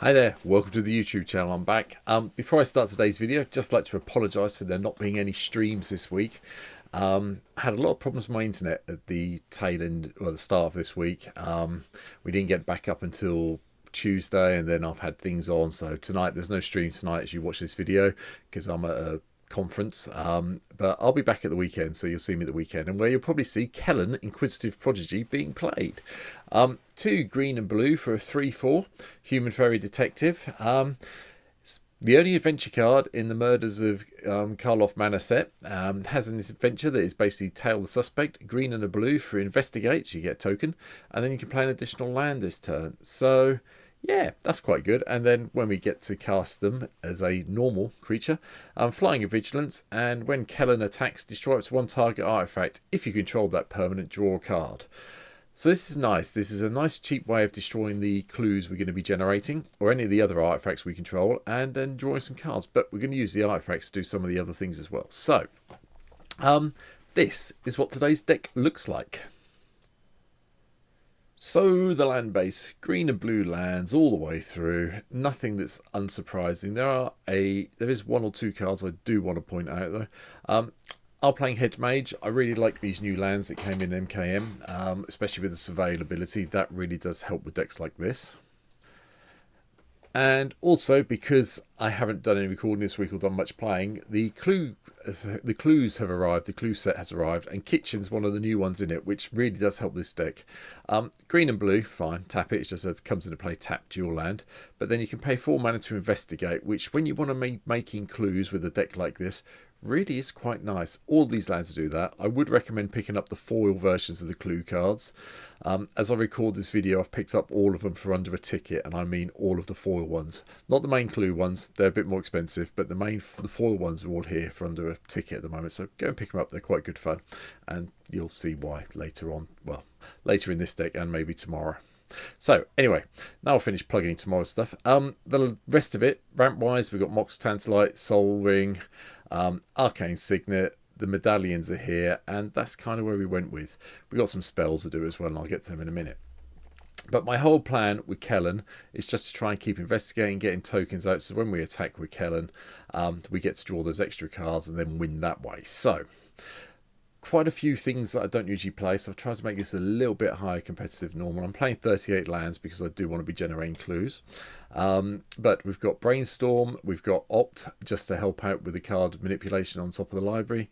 Hi there, welcome to the YouTube channel. I'm back. Before I start today's video, I'd just like to apologise for there not being any streams this week. I had a lot of problems with my internet at the tail end, or the start of this week. We didn't get back up until Tuesday, and then I've had things on. So tonight, there's no stream tonight as you watch this video because I'm at a conference, but I'll be back at the weekend, so you'll see me at the weekend, and where you'll probably see Kellan, Inquisitive Prodigy being played. 2 green and blue for a 3/4 human fairy detective. It's the only adventure card in the Murders of Karloff Manor set. Has an adventure that is basically tail the suspect. Green and a blue for investigate, so you get a token, and then you can play an additional land this turn. So yeah, that's quite good. And then when we get to cast them as a normal creature, flying and vigilance, and when Kellan attacks, destroy up to 1 target artifact. If you control that permanent, draw a card. So this is nice. This is a nice cheap way of destroying the clues we're going to be generating, or any of the other artifacts we control, and then drawing some cards. But we're going to use the artifacts to do some of the other things as well. So this is what today's deck looks like. So the land base, green and blue lands all the way through. Nothing that's unsurprising. There is 1 or 2 cards I do want to point out though. I'm playing Hedge Mage. I really like these new lands that came in MKM, especially with the surveil ability. That really does help with decks like this. And also, because I haven't done any recording this week or done much playing, the clues have arrived, the clue set has arrived, and Kitchen's one of the new ones in it, which really does help this deck. Green and blue, fine, tap it, it just comes into play, tap dual land. But then you can pay 4 mana to investigate, which when you want to be making clues with a deck like this, really is quite nice. All these lands do that. I would recommend picking up the foil versions of the clue cards. As I record this video, I've picked up all of them for under a ticket, and I mean all of the foil ones. Not the main clue ones, they're a bit more expensive, but the foil ones are all here for under a ticket at the moment. So go and pick them up, they're quite good fun, and you'll see why later on. Well, later in this deck and maybe tomorrow. So anyway, now I'll finish plugging tomorrow's stuff. The rest of it, ramp wise, we've got Mox Tantalite, Soul Ring, Arcane Signet, the medallions are here, and that's kind of where we went with. We've got some spells to do as well, and I'll get to them in a minute. But my whole plan with Kellan is just to try and keep investigating, getting tokens out, so when we attack with Kellan, we get to draw those extra cards and then win that way. So quite a few things that I don't usually play, so I've tried to make this a little bit higher competitive than normal. I'm playing 38 lands because I do want to be generating clues. But we've got Brainstorm, we've got Opt, just to help out with the card manipulation on top of the library.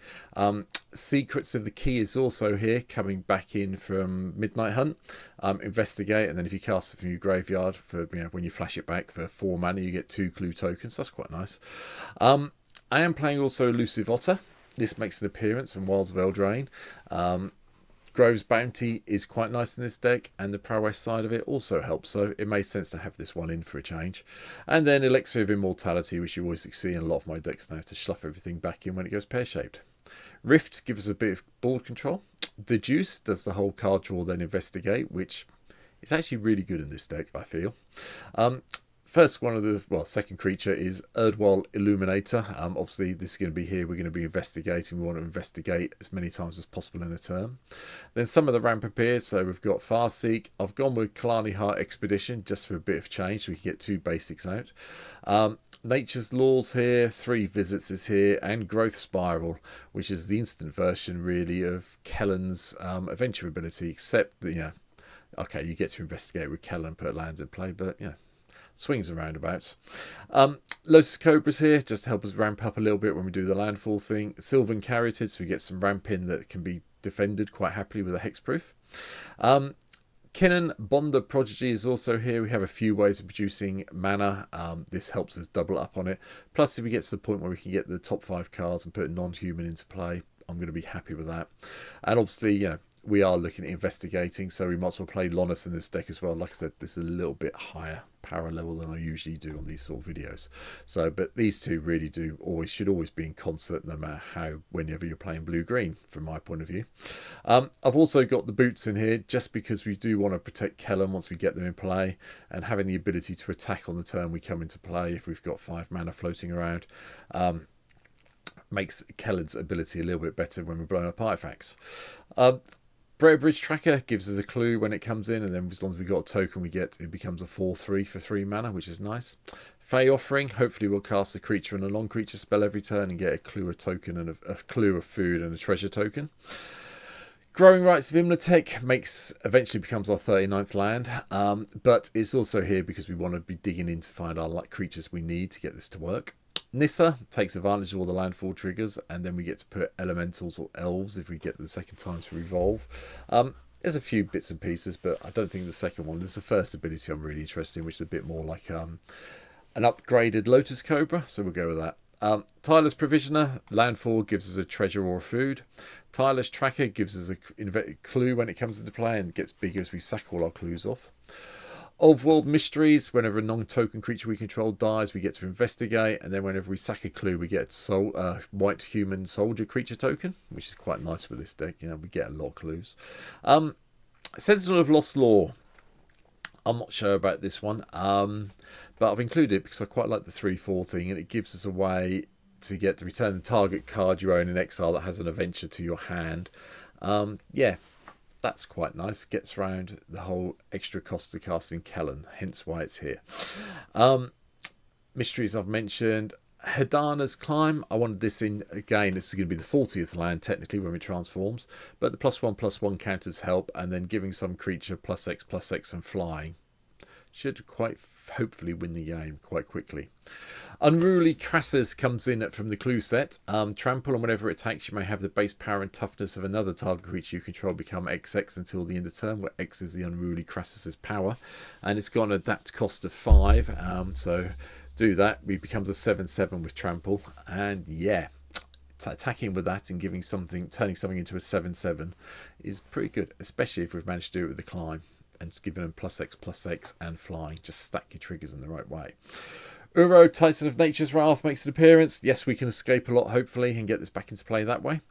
Secrets of the Key is also here, coming back in from Midnight Hunt. Investigate, and then if you cast it from your graveyard, for when you flash it back for 4 mana, you get 2 clue tokens. That's quite nice. I am playing also Elusive Otter. This makes an appearance from Wilds of Eldraine. Grove's Bounty is quite nice in this deck, and the prowess side of it also helps, so it made sense to have this one in for a change. And then Elixir of Immortality, which you always see in a lot of my decks now, to slough everything back in when it goes pear-shaped. Rift gives us a bit of board control. Deduce does the whole card draw, then investigate, which is actually really good in this deck, I feel. First second creature is Erdwall Illuminator. Obviously, this is going to be here. We're going to be investigating. We want to investigate as many times as possible in a turn. Then some of the ramp appears. So we've got Farseek. I've gone with Kalani Heart Expedition just for a bit of change, so we can get 2 basics out. Nature's Laws here. 3 Visits is here, and Growth Spiral, which is the instant version really of Kellan's adventure ability, except that okay, you get to investigate with Kellan, put lands in play, but swings and roundabouts. Lotus Cobra's here just to help us ramp up a little bit when we do the landfall thing. Sylvan Caryatid, so we get some ramp in that can be defended quite happily with a hexproof. Kellan Bonder Prodigy is also here. We have a few ways of producing mana. This helps us double up on it. Plus, if we get to the point where we can get the top 5 cards and put non-human into play, I'm going to be happy with that. And obviously, we are looking at investigating, so we might as well play Lonis in this deck as well. Like I said, this is a little bit higher power level than I usually do on these sort of videos. So, but these two really should always be in concert, no matter whenever you're playing blue-green, from my point of view. I've also got the boots in here, just because we do want to protect Kellan once we get them in play, and having the ability to attack on the turn we come into play if we've got 5 mana floating around. Makes Kellan's ability a little bit better when we're blowing up artifacts. Bridge Tracker gives us a clue when it comes in, and then as long as we got a token we get, it becomes a 4/3 for 3 mana, which is nice. Fey Offering, hopefully we'll cast a creature and a non-creature spell every turn and get a clue, a token, and a clue of food and a treasure token. Growing Rights of Imnotech eventually becomes our 39th land, but it's also here because we want to be digging in to find our creatures we need to get this to work. Nissa takes advantage of all the landfall triggers, and then we get to put elementals or elves if we get the second time to revolve. There's a few bits and pieces, but I don't think the second one is the first ability I'm really interested in, which is a bit more like an upgraded Lotus Cobra, so we'll go with that. Tireless Provisioner, landfall gives us a treasure or a food. Tireless Tracker gives us a clue when it comes into play and gets bigger as we sack all our clues off. Old-World Mysteries, whenever a non-token creature we control dies, we get to investigate, and then whenever we sack a clue, we get white human soldier creature token, which is quite nice with this deck. We get a lot of clues. Sentinel of Lost Lore. I'm not sure about this one, but I've included it because I quite like the 3/4 thing, and it gives us a way to get to return the target card you own in exile that has an adventure to your hand. Yeah, that's quite nice. Gets around the whole extra cost of casting Kellan, hence why it's here. Mysteries I've mentioned. Hedana's Climb, I wanted this in again. This is going to be the 40th land technically when it transforms, but the +1/+1 counters help, and then giving some creature +X/+X and flying should quite hopefully win the game quite quickly. Unruly Crassus comes in from the clue set. Trample, and whenever it attacks, you may have the base power and toughness of another target creature you control become XX until the end of turn, where X is the Unruly Crassus's power, and it's got an adapt cost of 5. So do that. It becomes a 7/7 with Trample, and yeah, attacking with that and turning something into a 7/7 is pretty good, especially if we've managed to do it with the Climb and giving them +X/+X and flying. Just stack your triggers in the right way. Uro, Titan of Nature's Wrath, makes an appearance. Yes, we can escape a lot, hopefully, and get this back into play that way.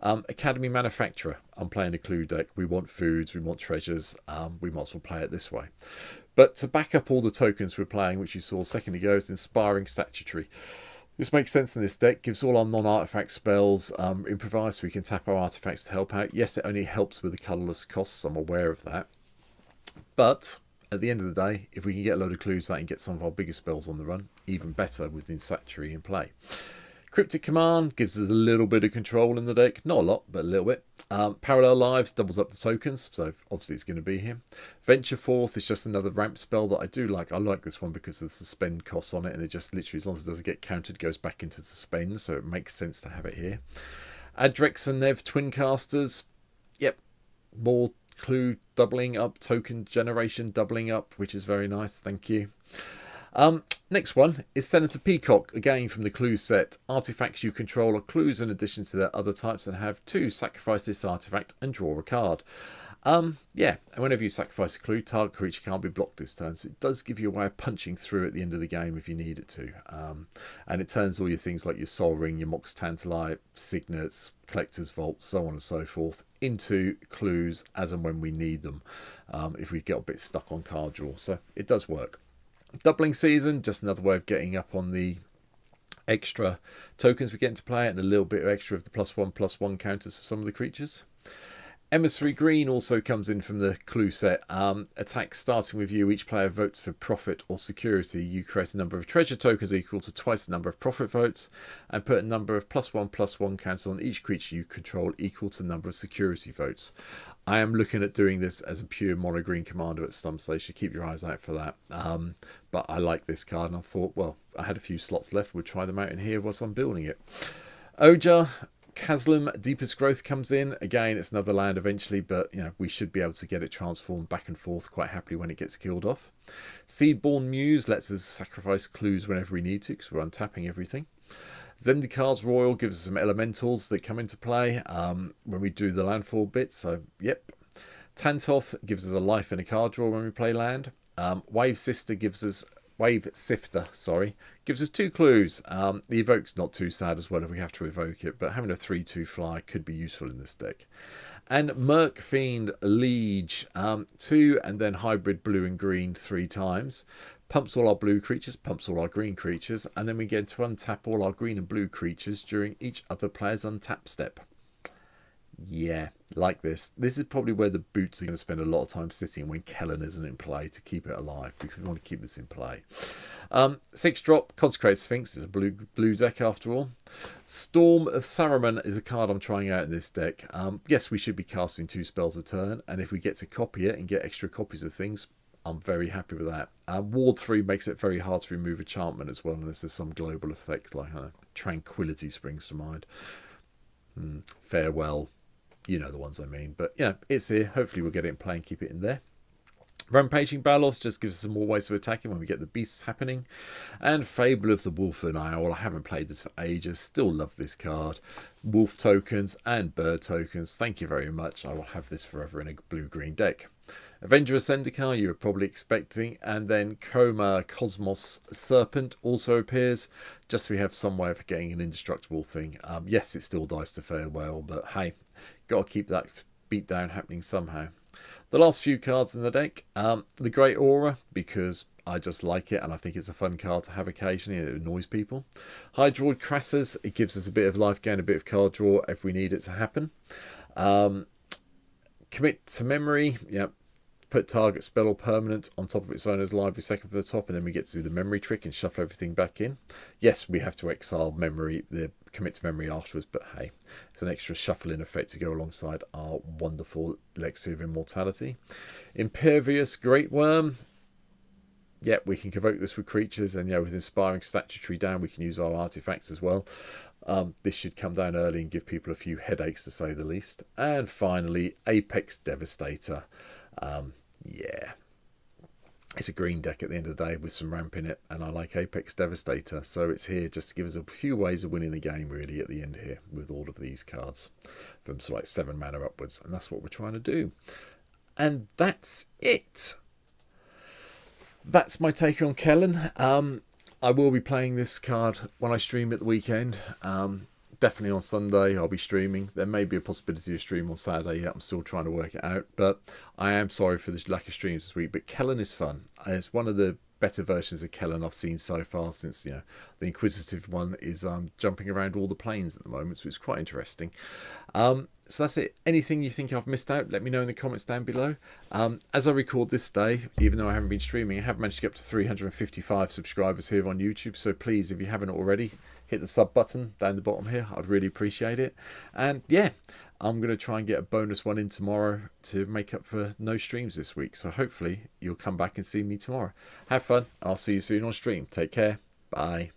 Academy Manufacturer. I'm playing a clue deck. We want foods, we want treasures. We might as well play it this way. But to back up all the tokens we're playing, which you saw a second ago, is Inspiring Statuary. This makes sense in this deck. Gives all our non-artifact spells improvised, so we can tap our artifacts to help out. Yes, it only helps with the colourless costs. I'm aware of that. But at the end of the day, if we can get a load of clues that and get some of our bigger spells on the run, even better with Statuary in play. Cryptic Command gives us a little bit of control in the deck. Not a lot, but a little bit. Parallel Lives doubles up the tokens, so obviously it's going to be here. Venture Forth is just another ramp spell that I do like. I like this one because the suspend costs on it, and it just literally, as long as it doesn't get countered, goes back into suspend, so it makes sense to have it here. Adrex and Nev Twin Casters. Yep, more clue doubling up, token generation doubling up, which is very nice, thank you. Next one is Senator Peacock, again from the clue set. Artifacts you control are clues in addition to their other types, and have 2 sacrifice this artifact and draw a card. Yeah, and whenever you sacrifice a clue, target creature can't be blocked this turn, so it does give you a way of punching through at the end of the game if you need it to. And it turns all your things like your Soul Ring, your Mox Tantalite, Signets, Collector's Vault, so on and so forth, into clues as and when we need them, if we get a bit stuck on card draw. So it does work. Doubling Season, just another way of getting up on the extra tokens we get into play, and a little bit extra of the +1/+1 counters for some of the creatures. Emissary Green also comes in from the clue set. Attacks starting with you. Each player votes for profit or security. You create a number of treasure tokens equal to twice the number of profit votes, and put a number of +1/+1 counters on each creature you control equal to the number of security votes. I am looking at doing this as a pure mono green commander at some stage, so keep your eyes out for that. But I like this card, and I thought, well, I had a few slots left. We'll try them out in here whilst I'm building it. Oja Chasm Deepest Growth comes in. Again, it's another land eventually, but we should be able to get it transformed back and forth quite happily when it gets killed off. Seedborn Muse lets us sacrifice clues whenever we need to, because we're untapping everything. Zendikar's Royal gives us some elementals that come into play when we do the landfall bit, so yep. Tantoth gives us a life and a card draw when we play land. Wave Sifter gives us 2 clues. The Evoke's not too sad as well if we have to evoke it, but having a 3/2 fly could be useful in this deck. And Merc Fiend Liege, 2 and then hybrid blue and green 3 times. Pumps all our blue creatures, pumps all our green creatures, and then we get to untap all our green and blue creatures during each other player's untap step. Yeah, like this. This is probably where the boots are going to spend a lot of time sitting when Kellan isn't in play to keep it alive, because we want to keep this in play. 6-drop, Consecrated Sphinx is a blue deck after all. Storm of Saruman is a card I'm trying out in this deck. Yes, we should be casting 2 spells a turn, and if we get to copy it and get extra copies of things, I'm very happy with that. Ward 3 makes it very hard to remove enchantment as well, unless there's some global effects like Tranquility springs to mind. Farewell. You know the ones I mean. But, it's here. Hopefully we'll get it in play and keep it in there. Rampaging Balos just gives us some more ways of attacking when we get the beasts happening. And Fable of the Wolf and Owl. I haven't played this for ages. Still love this card. Wolf tokens and bird tokens. Thank you very much. I will have this forever in a blue-green deck. Avenger Ascendicar, you were probably expecting. And then Chroma Cosmos Serpent also appears. Just so we have some way of getting an indestructible thing. Yes, it still dies to Farewell, but hey, got to keep that beatdown happening somehow. The last few cards in the deck, the Great Aura, because I just like it and I think it's a fun card to have occasionally and it annoys people. Hydroid Crassus, it gives us a bit of life gain, a bit of card draw if we need it to happen. Commit to Memory, put target spell or permanent on top of its owner's library second from the top, and then we get to do the memory trick and shuffle everything back in. Yes, we have to exile memory, the commit to memory afterwards, but hey, it's an extra shuffling effect to go alongside our wonderful Elixir of Immortality. Impervious Great Worm. We can convoke this with creatures, and with Inspiring Statuary down, we can use our artifacts as well. This should come down early and give people a few headaches, to say the least. And finally, Apex Devastator. It's a green deck at the end of the day with some ramp in it, and I like Apex Devastator, so it's here just to give us a few ways of winning the game really at the end here with all of these cards from sort of like 7 mana upwards, and that's what we're trying to do. And that's it. That's my take on Kellan. I will be playing this card when I stream at the weekend. Definitely on Sunday I'll be streaming. There may be a possibility of stream on Saturday yet. I'm still trying to work it out. But I am sorry for the lack of streams this week. But Kellan is fun. It's one of the better versions of Kellan I've seen so far, since the Inquisitive one is jumping around all the planes at the moment. So it's quite interesting. So that's it. Anything you think I've missed out, let me know in the comments down below. As I record this day, even though I haven't been streaming, I have managed to get up to 355 subscribers here on YouTube. So please, if you haven't already, hit the sub button down the bottom here. I'd really appreciate it. And I'm going to try and get a bonus one in tomorrow to make up for no streams this week. So hopefully you'll come back and see me tomorrow. Have fun. I'll see you soon on stream. Take care. Bye.